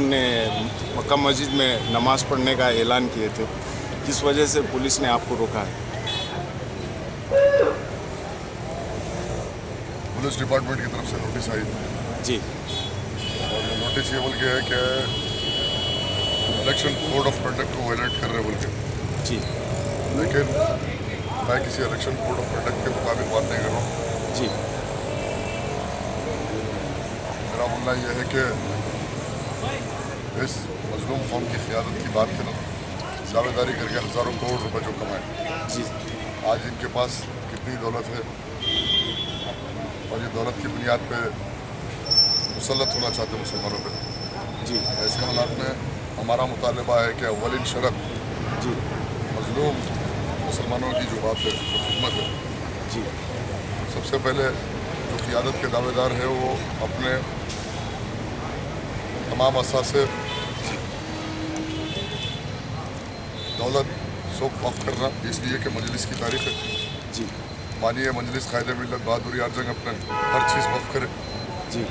ने मक्का मस्जिद में नमाज़ पढ़ने का ऐलान किए थे, किस वजह से पुलिस ने आपको रोका है? पुलिस डिपार्टमेंट की तरफ से नोटिस आई जी और ये नोटिस ये बोल के है कि इलेक्शन कोड ऑफ कंडक्ट को वायलेट कर रहे बोल के, जी लेकिन मैं किसी इलेक्शन कोड ऑफ कंडक्ट के मुताबिक बात नहीं कर रहा हूँ। जी मेरा बोलना यह है कि इस मजलूम कौम की क़ियादत की बात करें, दावेदारी करके हज़ारों करोड़ रुपए जो कमाए, जी आज इनके पास कितनी दौलत है और ये दौलत की बुनियाद पे मुसल्लत होना चाहते हैं मुसलमानों पे। जी ऐसे हालात में हमारा मुतालबा है कि अव्वलिन शरत जी मजलूम मुसलमानों की जो बात है, जो खिदमत है, जी सबसे पहले जो क़ियादत के दावेदार है वो अपने तमाम असासे दौलत सब वक़्फ़ करना, इसलिए कि मजलिस की तारीख़ है। जी मानिए मजलिस कायदे मिल्लत बहादुर यार जंग अपने हर चीज़ वक़्फ़ करे, जी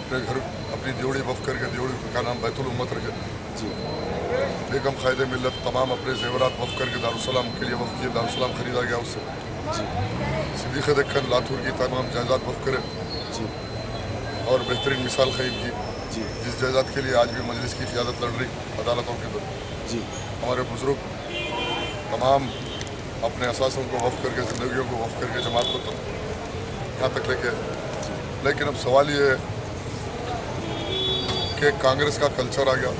अपने घर अपनी देवड़ी वक़्फ़ करके देवड़ी का नाम बैतुल उम्मत रखे। जी बेगम कायदे मिल्लत तमाम अपने ज़ेवरात वक़्फ़ करके दारुस्सलाम के लिए वक़्फ़ किए, दारुस्सलाम ख़रीदा गया उससे। जी सिद्दीक़ दक्कन लातूर की तमाम जायदाद वक़्फ़ करे जी और बेहतरीन मिसाल क़ायम की, जी जिस जायदाद के लिए आज भी मजलिस की क़ियादत लड़ रही अदालतों के अंदर। जी हमारे बुज़ुर्ग तमाम अपने असासों को वफ़्क़ करके, ज़िंदगियों को वफ़्क़ करके जमात को यहाँ तक लेके, लेकिन अब सवाल ये है कि कांग्रेस का कल्चर आ गया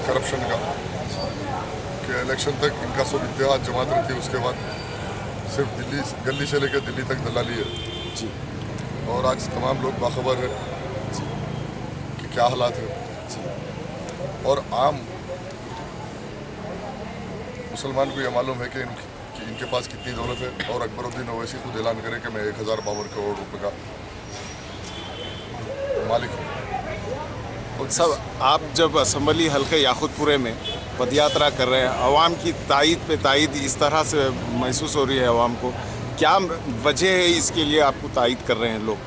करप्शन का, कि इलेक्शन तक इनका सब इत्तेहाद जमात रहती है, उसके बाद सिर्फ गली से लेकर दिल्ली तक दलाली है। जी और आज तमाम लोग बाखबर है कि क्या हालात है। और आम मुसलमान को यह मालूम है कि इनके पास कितनी दौलत है, और अकबरुद्दीन ओवैसी खुद ऐलान करे कि मैं 1052 करोड़ रुपए का मालिक हूँ। तो सब आप जब असम्बली हल्के याकुतपुरे में पदयात्रा कर रहे हैं, अवाम की तायद पे तायद इस तरह से महसूस हो रही है अवाम को, क्या वजह है इसके लिए आपको तायद कर रहे हैं लोग?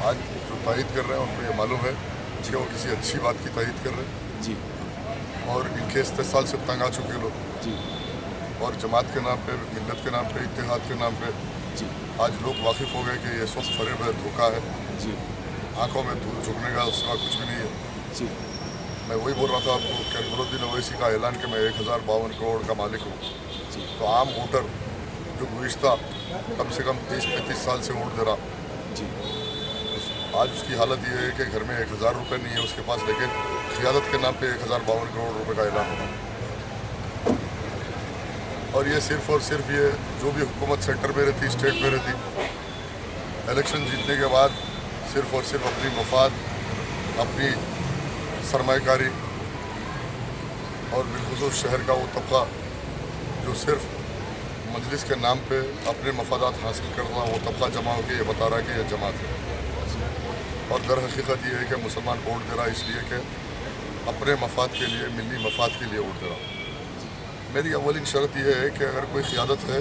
आज जो तायद कर रहे हैं उनको ये मालूम है कि वो किसी अच्छी बात की तायद कर रहे हैं, जी और इनके इस्तेसाल से तंग आ चुके लोग, जी और जमात के नाम पे, मिल्लत के नाम पे, इत्तेहाद के नाम पे जी आज लोग वाकिफ़ हो गए कि ये सब फरेब है, धोखा है, जी आंखों में धूल झुकने का उसका कुछ भी नहीं है। जी मैं वही बोल रहा था आपको कि अकबरुद्दीन ओवैसी का ऐलान कि मैं 1052 करोड़ का मालिक हूँ, जी तो आम वोटर जो गुज़िश्ता कम से कम 30-35 साल से वोट दे रहा, जी आज उसकी हालत ये है कि घर में 1000 रुपये नहीं है उसके पास, लेकिन क़ियादत के नाम पे 1052 करोड़ रुपए का ऐलान होगा। और ये सिर्फ़ और सिर्फ ये जो भी हुकूमत सेंटर में रहती, स्टेट में रहती, इलेक्शन जीतने के बाद सिर्फ़ और सिर्फ अपनी मफाद, अपनी सरमायाकारी और बिलखुसूस शहर का वो तबका जो सिर्फ मजलिस के नाम पे अपने मफादात हासिल करना, वो तबका जमा होकर ये बता रहा है कि ये जमात है। और दर हकीकत ये है कि मुसलमान वोट दे रहा है इसलिए कि अपने मफाद के लिए, मिली मफाद के लिए वोट दे रहा। मेरी अव्वलिन शर्त यह है कि अगर कोई क़ियादत है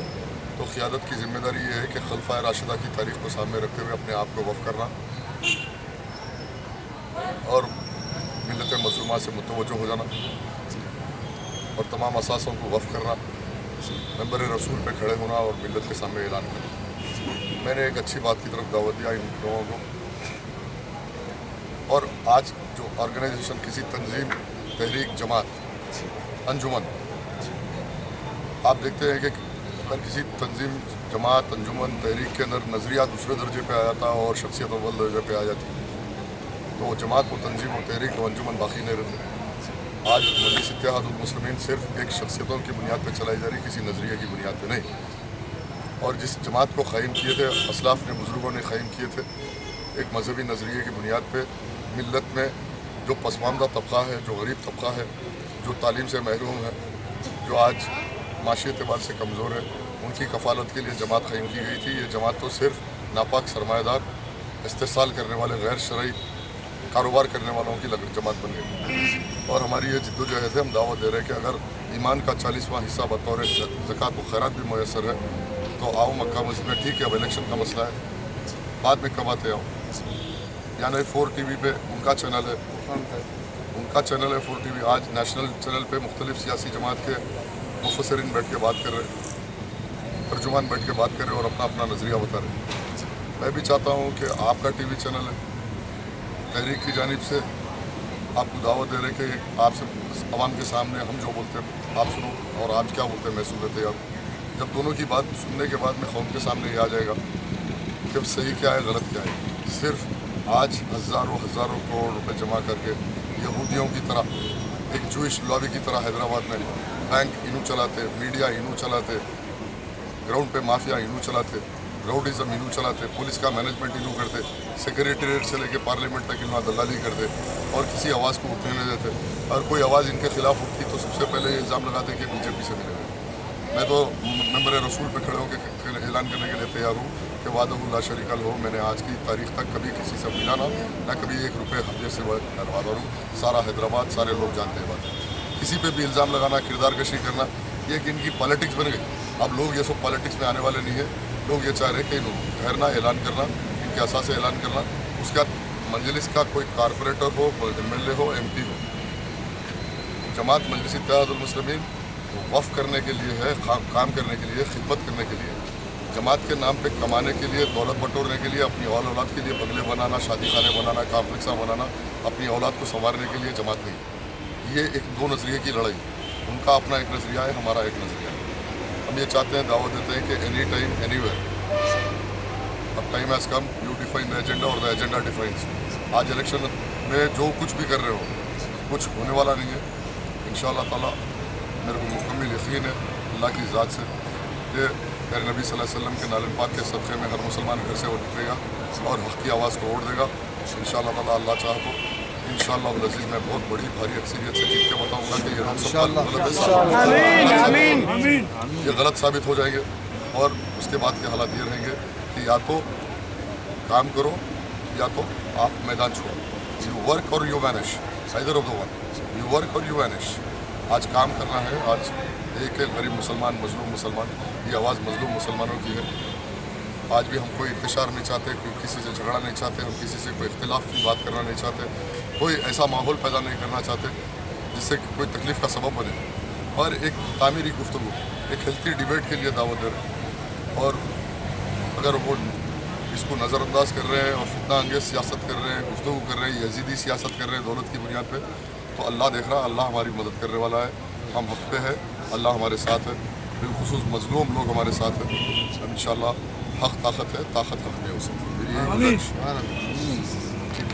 तो क़ियादत की ज़िम्मेदारी ये है कि खलफाए राशिदा की तारीख़ को सामने रखते हुए अपने आप को वफ़ करना और मिल्लत मज़लूमा से मुतवज्जो हो जाना और तमाम असासों को वफ़ करना, मेंबर रसूल पे खड़े होना और मिल्लत के सामने ऐलान करना। मैंने एक अच्छी बात की तरफ दावत दिया इन लोगों को, और आज जो ऑर्गेनाइजेशन, किसी तंजीम, तहरीक, जमात, अंजुमन, आप देखते हैं कि अगर किसी तंजीम, जमात, अंजुमन, तहरीक के अंदर नज़रिया दूसरे दर्जे पे आ जाता और शख्सियत अव्वल दर्जे पे आ जाती, तो वो जमात, वो तंजीम, वो तहरीक, वो अंजुमन बाकी नहीं रहते। आज मजलिस इत्तेहादुल मुस्लिमीन सिर्फ एक शख्सियतों की बुनियाद पर चलाई जा रही, किसी नज़रिए की बुनियाद पर नहीं। और जिस जमात को क़ायम किए थे असलाफ़ ने, बुज़ुर्गों ने क़ायम किए थे, एक मजहबी नज़रिए की बुनियाद पर मिल्लत में जो पसमानदा तबका है, जो गरीब तबका है, जो तालीम से महरूम है, जो आज माशी एतबार से कमज़ोर है, उनकी कफ़ालत के लिए जमात क़ायम की गई थी। ये जमात तो सिर्फ नापाक सरमायादार, इस्तेसाल करने वाले, गैर शरई कारोबार करने वालों की जमात बन गई। और हमारी ये जिद्दोजहद है, हम दावा दे रहे हैं कि अगर ईमान का 40वां हिस्सा बतौर ज़कात व खैरात भी मैसर है तो आओ मक्का मस्जिद में। ठीक है, अब इलेक्शन का मसला है, बाद में कब आते हो, यानी 4 TV पे उनका चैनल है, उनका चैनल है 4 TV। आज नेशनल चैनल पे मुख्तलिफ सियासी जमात के मुफस्सिरीन बैठ के बात कर रहे हैं, तर्जुमान बैठ के बात कर रहे हैं और अपना अपना नज़रिया बता रहे हैं। मैं भी चाहता हूँ कि आपका TV चैनल है, तहरीक की जानिब से आपको दावत दे रहे कि आपसे आवाम के सामने हम जो बोलते हैं आप सुनो और आप क्या बोलते हैं मैं सुन लेते हैं। जब दोनों की बात सुनने के बाद में कौम के सामने ये आ जाएगा कि सही क्या है गलत क्या है। सिर्फ आज हज़ारों करोड़ रुपए जमा करके यहूदियों की तरह, एक जूइश लॉबी की तरह हैदराबाद में बैंक इनू चलाते, मीडिया इनू चलाते, ग्राउंड पे माफिया इनू चलाते, राउडिज़म इनू चलाते, पुलिस का मैनेजमेंट इनू करते, सेक्रेटेरिएट से लेके पार्लियामेंट तक इनू दलाली करते और किसी आवाज़ को उठने नहीं देते। और कोई आवाज़ इनके खिलाफ उठती तो सबसे पहले ये इल्ज़ाम लगाते कि बीजेपी से मिले हुए। मैं तो मेंबर रसूल पे खड़े होकर ऐलान करने के लिए तैयार हूँ कि वादहुल्ला शरीक हो, मैंने आज की तारीख तक कभी किसी से मिला ना कभी 1 रुपये हफ्ते से करवा रहा हूँ। सारा हैदराबाद सारे लोग जानते हैं बात। किसी पे भी इल्ज़ाम लगाना, किरदार कशी करना, ये कि इनकी पॉलिटिक्स बन गई। अब लोग ये सब पॉलिटिक्स में आने वाले नहीं है। लोग ये चाह रहे हैं कि ठहरना, ऐलान करना, इनके असा से ऐलान करना, उसके बाद मजलिस का कोई कारपोरेटर हो, MLA हो, MP हो। जमात मजलिस इत्तेहादुल मुस्लिमीन वफ़ करने के लिए है, काम करने के लिए, खिदमत करने के लिए। जमात के नाम पे कमाने के लिए, दौलत बटोरने के लिए, अपनी औलाद के लिए बंगले बनाना, शादी खाने बनाना, कॉम्प्लेक्सा बनाना, अपनी औलाद को संवारने के लिए जमात नहीं। ये एक 2 नज़रिए की लड़ाई, उनका अपना एक नज़रिया है, हमारा एक नज़रिया है। हम ये चाहते हैं, दावत देते हैं कि एनी टाइम एनीवेयर, अब time has come, you define the agenda और द एजेंडा डिफाइंस। आज इलेक्शन में जो कुछ भी कर रहे हो, कुछ होने वाला नहीं है। इंशाअल्लाह ताला मेरे को मुकम्मल यकीन है अल्लाह की ज़ात से कि प्यारे नबी सल्लल्लाहु अलैहि वसल्लम के नालन पाक के सदक़े में हर मुसलमान घर से वो निकलेगा और हक़ की आवाज़ को ओढ़ देगा। इंशाअल्लाह ताला अल्लाह चाह तो इंशाअल्लाह अज़ीज़ मैं बहुत बड़ी भारी अक्सरियत से जीत के बताऊँगा कि ये ये गलत साबित हो जाएंगे। और उसके बाद के हालात ये रहेंगे कि या तो काम करो या तो आप मैदान छोड़ो। यू वर्क और you vanish, either of the one, you work और यू वैनिश। आज काम करना है। आज एक गरीब मुसलमान, मजलूम मुसलमान, ये आवाज़ मजलूम मुसलमानों की है। आज भी हम कोई इंतशार नहीं चाहते, कोई किसी से झगड़ा नहीं चाहते, हम किसी से कोई इख्तिलाफ की बात करना नहीं चाहते, कोई ऐसा माहौल पैदा नहीं करना चाहते जिससे कोई तकलीफ़ का सबब बने। और एक तामीरी गुफ्तगू, एक हेल्थी डिबेट के लिए दावत दे रहे हैं। और अगर वो इसको नज़रअंदाज कर रहे हैं और फितना अंगेज़ सियासत कर रहे हैं, गुफ्तगू कर रहे हैं, यजीदी सियासत कर रहे हैं दौलत की बुनियाद पर, तो अल्लाह देख रहा है, अल्लाह हमारी मदद करने वाला है। हम हक़ पे है, अल्लाह हमारे साथ है, बिलखुसूस मज़लूम लोग हमारे साथ हैं। इंशाअल्लाह हक़ ताकत है, ताकत हक़ में हो सकती है।